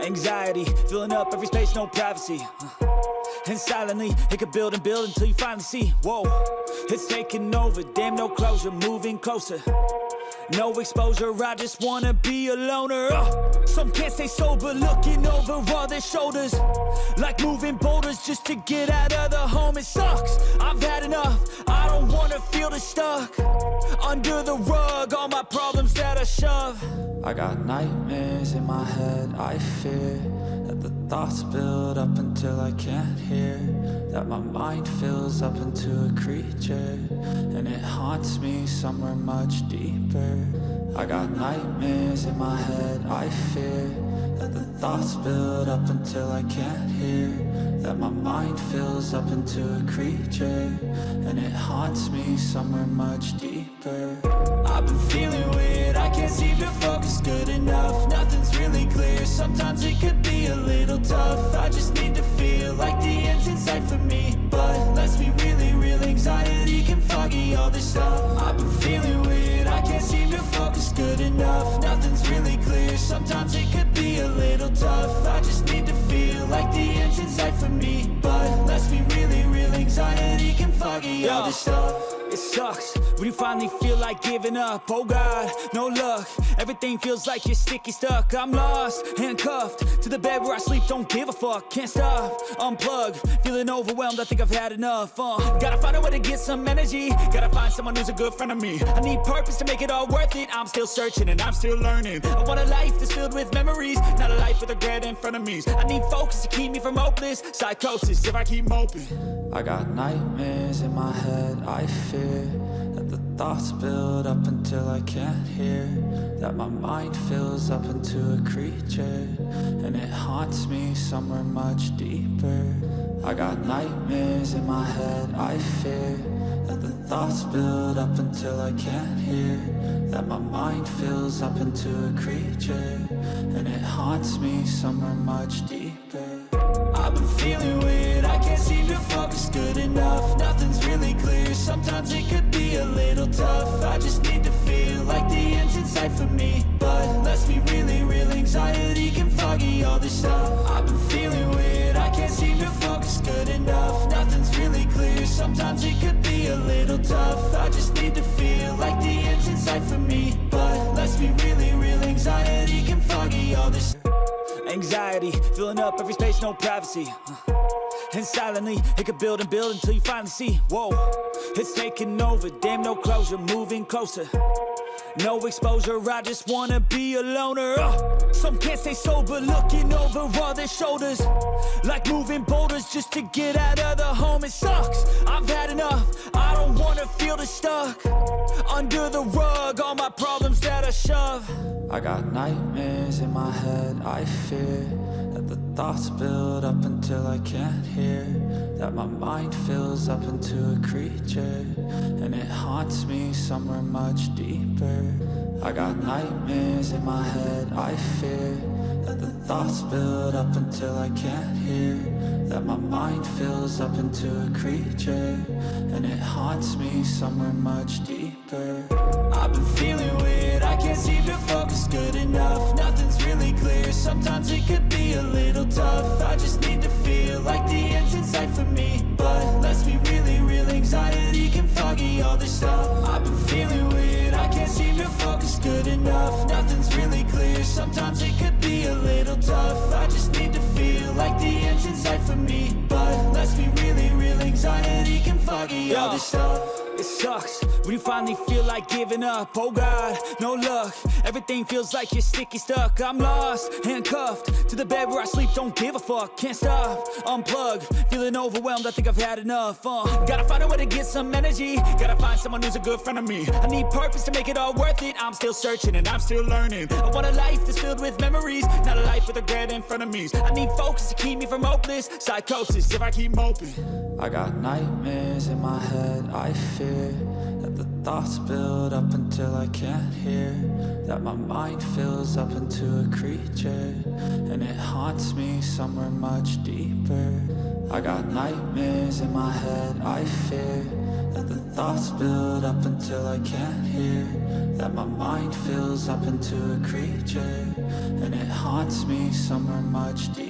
Anxiety, filling up every space, no privacy. And silently, it could build and build until you finally see, whoa, it's taking over, damn no closure, moving closer. No exposure, I just wanna be a loner. Some can't stay sober, looking over all their shoulders, like moving boulders just to get out of the home. It sucks, I've had enough, I don't wanna feel the stuck under the rug, all my problems that I shove. I got nightmares in my head, I fear that the thoughts build up until I can't hear, that my mind fills up into a creature, and it haunts me somewhere much deeper. I got nightmares in my head, I fear that the thoughts build up until I can't hear, that my mind fills up into a creature, and it haunts me somewhere much deeper. I've been feeling weird, I can't seem to focus good enough, nothing's really clear, sometimes it could be a little tough. I just need to feel like the end's in sight for me, but let's be really real, anxiety can foggy all this stuff. I've been feeling weird, I can't seem to focus good enough, nothing's really clear, sometimes it could be a little tough. I just need to feel like the end's in sight for me, but let's be really real, anxiety can foggy all this stuff. It sucks when you finally feel like giving up. Oh God, no luck, everything feels like you're sticky stuck. I'm lost, handcuffed to the bed where I sleep, don't give a fuck. Can't stop, unplug, feeling overwhelmed, I think I've had enough. Gotta find a way to get some energy, gotta find someone who's a good friend of me. I need purpose to make it all worth it, I'm still searching and I'm still learning. I want a life that's filled with memories, not a life with regret and frenemies. I need focus to keep me from hopeless psychosis if I keep moping. I got nightmares in my head, I fear that the thoughts build up until I can't hear, that my mind fills up into a creature, and it haunts me somewhere much deeper. I got nightmares in my head, I fear that the thoughts build up until I can't hear, that my mind fills up into a creature, and it haunts me somewhere much deeper. I've been feeling weird, I can't seem to focus good enough, nothing's really clear, sometimes it could be a little tough. I just need to feel like the end's in sight for me, but let's be really real, anxiety can foggy all this stuff. I've been feeling weird, I can't seem to focus good enough, nothing's really clear, sometimes it could be a little tough. I just need to feel like the end's in sight for me, but let's be really real, anxiety can foggy all this. Anxiety, filling up every space, no privacy. And silently, it could build and build until you finally see, whoa, it's taking over, damn no closure, moving closer. No exposure, I just wanna be a loner. Some can't stay sober, looking over all their shoulders, like moving boulders just to get out of the home. It sucks, I've had enough, I don't wanna feel the stuck under the rug, all my problems that I shove. I got nightmares in my head, I fear that the thoughts build up until I can't hear, that my mind fills up into a creature, and it haunts me somewhere much deeper. I got nightmares in my head, I fear that the thoughts build up until I can't hear, that my mind fills up into a creature, and it haunts me somewhere much deeper. I've been feeling weird, I can't seem to focus good enough, nothing's really clear, sometimes it could be a little tough. I just need to feel like the end's in sight for me, but let's be really real, anxiety can foggy all this stuff. I've been feeling weird, I can't seem to focus good enough, nothing's really clear, sometimes it could be a little tough. I just need to feel like the end's in sight for me, but let's be really real, anxiety can foggy all this stuff. It sucks when you finally feel like giving up. Oh God, no luck, everything feels like you're sticky stuck. I'm lost, handcuffed to the bed where I sleep, don't give a fuck. Can't stop, unplug, feeling overwhelmed, I think I've had enough. Gotta find a way to get some energy, gotta find someone who's a good friend of me. I need purpose to make it all worth it, I'm still searching and I'm still learning. I want a life that's filled with memories, not a life with regret and frenemies. I need focus to keep me from hopeless psychosis if I keep moping. I got nightmares in my head, I fear that the thoughts build up until I can't hear, that my mind fills up into a creature, and it haunts me somewhere much deeper. I got nightmares in my head, I fear that the thoughts build up until I can't hear, that my mind fills up into a creature, and it haunts me somewhere much deeper.